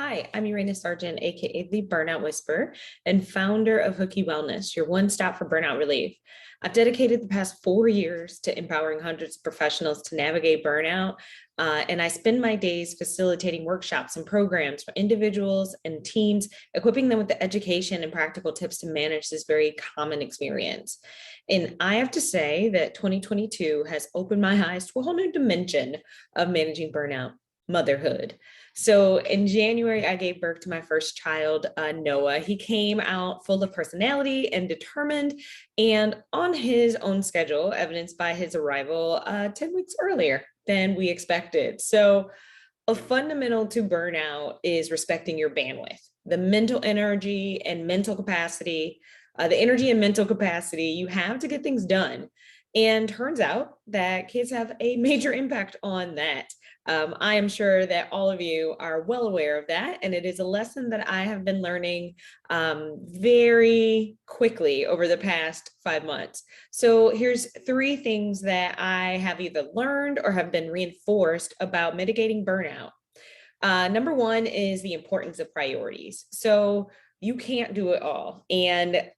Hi, I'm Erayna Sargent, aka the Burnout Whisperer, and founder of Hooky Wellness, your one stop for burnout relief. I've dedicated the past 4 years to empowering hundreds of professionals to navigate burnout, and I spend my days facilitating workshops and programs for individuals and teams, equipping them with the education and practical tips to manage this very common experience. And I have to say that 2022 has opened my eyes to a whole new dimension of managing burnout: motherhood. So in January, I gave birth to my first child, Noah. He came out full of personality and determined, and on his own schedule, evidenced by his arrival 10 weeks earlier than we expected. So a fundamental to burnout is respecting your bandwidth, the mental energy and mental capacity, the energy and mental capacity you have to get things done. And turns out that kids have a major impact on that. I am sure that all of you are well aware of that. And it is a lesson that I have been learning very quickly over the past 5 months. So here's three things that I have either learned or have been reinforced about mitigating burnout. Number one is the importance of priorities. So you can't do it all. And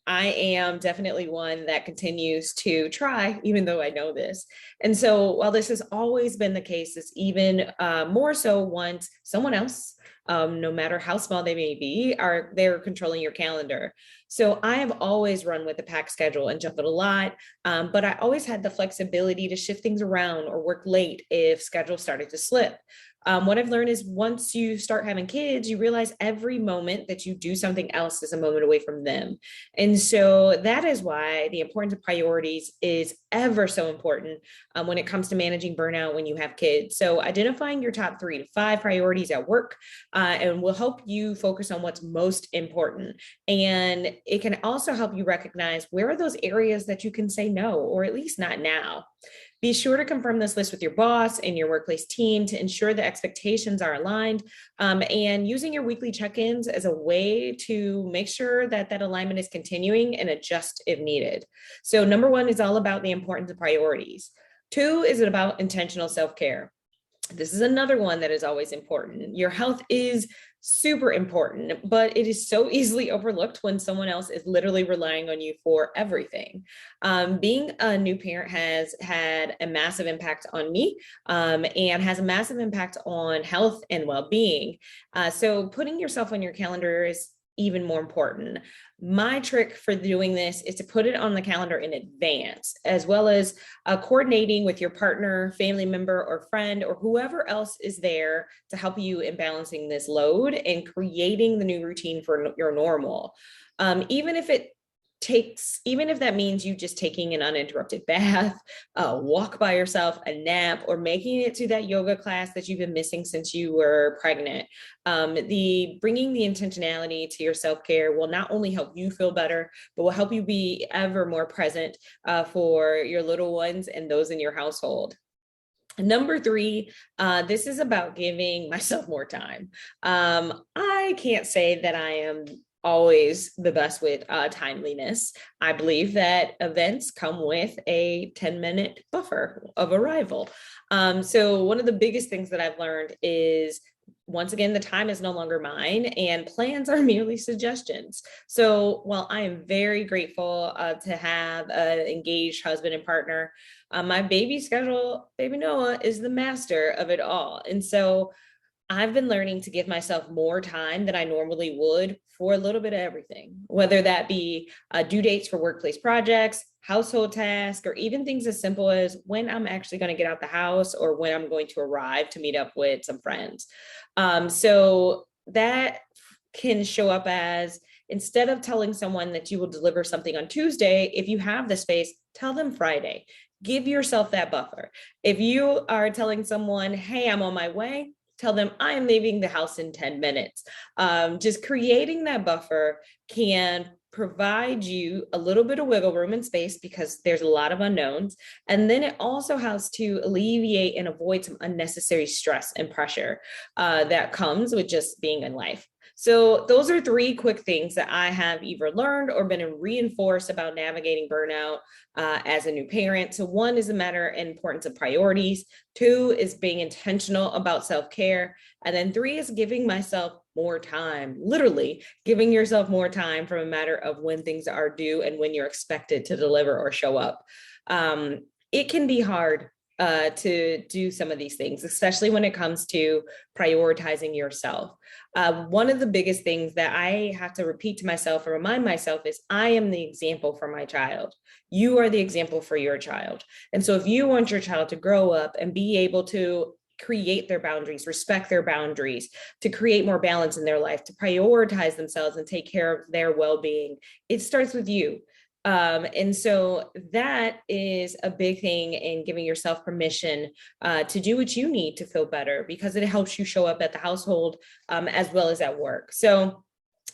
I am definitely one that continues to try, even though I know this. And so while this has always been the case, it's even more so once someone else, no matter how small they may be, they're controlling your calendar. So I have always run with a packed schedule and jumped a lot, but I always had the flexibility to shift things around or work late if schedules started to slip. What I've learned is once you start having kids, you realize every moment that you do something else is a moment away from them. And so that is why the importance of priorities is ever so important when it comes to managing burnout when you have kids. So identifying your top 3 to 5 priorities at work and will help you focus on what's most important. And it can also help you recognize where are those areas that you can say no, or at least not now. Be sure to confirm this list with your boss and your workplace team to ensure the expectations are aligned, and using your weekly check-ins as a way to make sure that that alignment is continuing and adjust if needed. So number one is all about the importance of priorities. 2 is about intentional self-care. This is another one that is always important. Your health is super important, but it is so easily overlooked when someone else is literally relying on you for everything. Being a new parent has had a massive impact on me, and has a massive impact on health and well-being. So putting yourself on your calendar is even more important. My trick for doing this is to put it on the calendar in advance, as well as coordinating with your partner, family member, or friend, or whoever else is there to help you in balancing this load and creating the new routine for your normal. Even if that means you just taking an uninterrupted bath, a walk by yourself, a nap, or making it to that yoga class that you've been missing since you were pregnant. The bringing the intentionality to your self-care will not only help you feel better, but will help you be ever more present for your little ones and those in your household. Number 3, this is about giving myself more time. I can't say that I am always the best with timeliness. I believe that events come with a 10-minute buffer of arrival. So one of the biggest things that I've learned is, once again, the time is no longer mine and plans are merely suggestions. So while I am very grateful to have an engaged husband and partner, my baby schedule, baby Noah, is the master of it all. And so I've been learning to give myself more time than I normally would for a little bit of everything, whether that be due dates for workplace projects, household tasks, or even things as simple as when I'm actually going to get out the house or when I'm going to arrive to meet up with some friends. So that can show up as, instead of telling someone that you will deliver something on Tuesday, if you have the space, tell them Friday. Give yourself that buffer. If you are telling someone, hey, I'm on my way, tell them I am leaving the house in 10 minutes. Just creating that buffer can provide you a little bit of wiggle room and space because there's a lot of unknowns. And then it also has to alleviate and avoid some unnecessary stress and pressure that comes with just being in life. So those are three quick things that I have either learned or been reinforced about navigating burnout as a new parent. So one is a matter of importance of priorities. Two is being intentional about self-care. And then three is giving myself more time, literally giving yourself more time from a matter of when things are due and when you're expected to deliver or show up. It can be hard to do some of these things, especially when it comes to prioritizing yourself. One of the biggest things that I have to repeat to myself and remind myself is I am the example for my child. You are the example for your child. And so if you want your child to grow up and be able to create their boundaries, respect their boundaries, to create more balance in their life, to prioritize themselves and take care of their well-being, it starts with you. And so that is a big thing in giving yourself permission to do what you need to feel better, because it helps you show up at the household as well as at work. So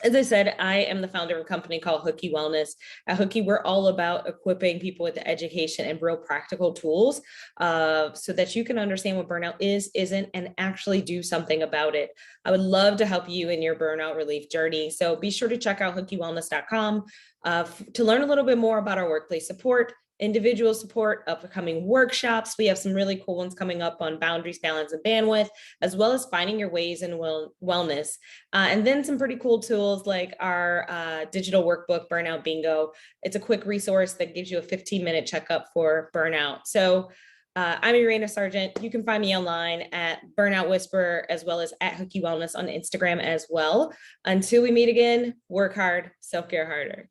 as I said, I am the founder of a company called Hooky Wellness. At Hooky, we're all about equipping people with the education and real practical tools so that you can understand what burnout is, isn't, and actually do something about it. I would love to help you in your burnout relief journey. So be sure to check out hookywellness.com to learn a little bit more about our workplace support, individual support, upcoming workshops. We have some really cool ones coming up on boundaries, balance, and bandwidth, as well as finding your ways in wellness. And then some pretty cool tools like our digital workbook, Burnout Bingo. It's a quick resource that gives you a 15-minute checkup for burnout. So I'm Erayna Sargent. You can find me online at Burnout Whisperer, as well as at Hooky Wellness on Instagram as well. Until we meet again, work hard, self-care harder.